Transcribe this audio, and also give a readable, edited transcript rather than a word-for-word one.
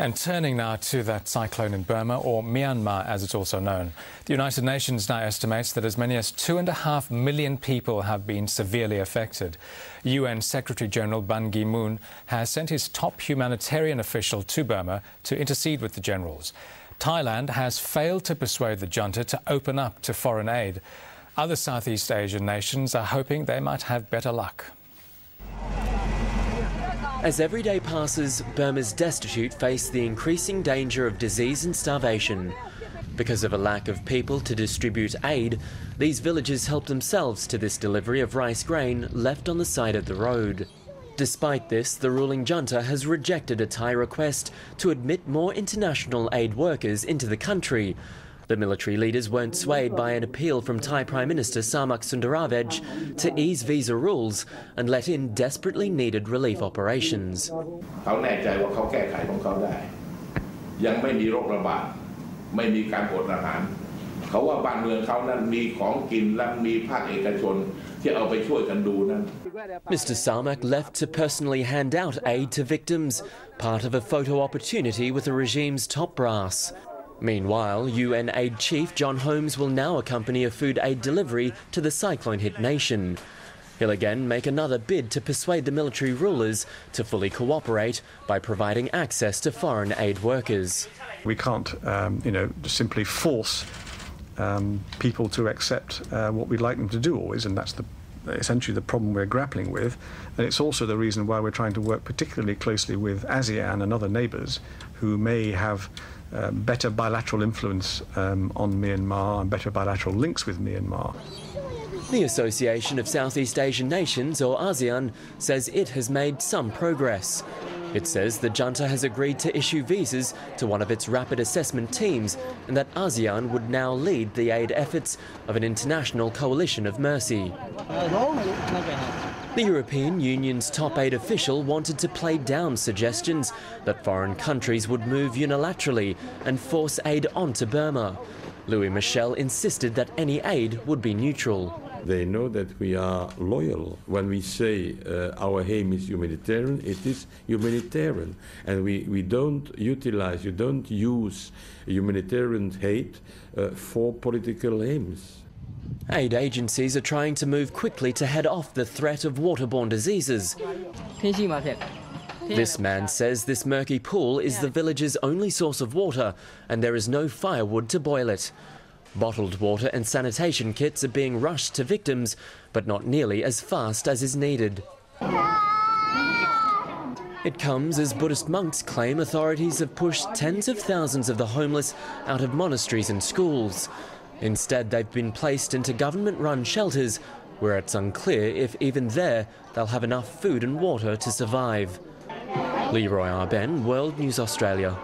And turning now to that cyclone in Burma, or Myanmar as it's also known. The United Nations now estimates that as many as 2.5 million people have been severely affected. UN Secretary-General Ban Ki-moon has sent his top humanitarian official to Burma to intercede with the generals. Thailand has failed to persuade the junta to open up to foreign aid. Other Southeast Asian nations are hoping they might have better luck. As every day passes, Burma's destitute face the increasing danger of disease and starvation. Because of a lack of people to distribute aid, these villagers help themselves to this delivery of rice grain left on the side of the road. Despite this, the ruling junta has rejected a Thai request to admit more international aid workers into the country. The military leaders weren't swayed by an appeal from Thai Prime Minister Samak Sundaravej to ease visa rules and let in desperately needed relief operations. Mr Samak left to personally hand out aid to victims, part of a photo opportunity with the regime's top brass. Meanwhile, UN Aid Chief John Holmes will now accompany a food aid delivery to the cyclone-hit nation. He'll again make another bid to persuade the military rulers to fully cooperate by providing access to foreign aid workers. We can't, simply force people to accept what we'd like them to do always, and that's essentially the problem we're grappling with. And it's also the reason why we're trying to work particularly closely with ASEAN and other neighbours who may have better bilateral influence on Myanmar and better bilateral links with Myanmar. The Association of Southeast Asian Nations, or ASEAN, says it has made some progress. It says the junta has agreed to issue visas to one of its rapid assessment teams and that ASEAN would now lead the aid efforts of an international coalition of mercy. The European Union's top aid official wanted to play down suggestions that foreign countries would move unilaterally and force aid onto Burma. Louis Michel insisted that any aid would be neutral. They know that we are loyal. When we say our aim is humanitarian, it is humanitarian. And we don't utilize, you don't use humanitarian aid for political aims. Aid agencies are trying to move quickly to head off the threat of waterborne diseases. This man says this murky pool is the village's only source of water and there is no firewood to boil it. Bottled water and sanitation kits are being rushed to victims, but not nearly as fast as is needed. It comes as Buddhist monks claim authorities have pushed tens of thousands of the homeless out of monasteries and schools. Instead, they've been placed into government-run shelters, where it's unclear if even there they'll have enough food and water to survive. Leroy Arben, World News Australia.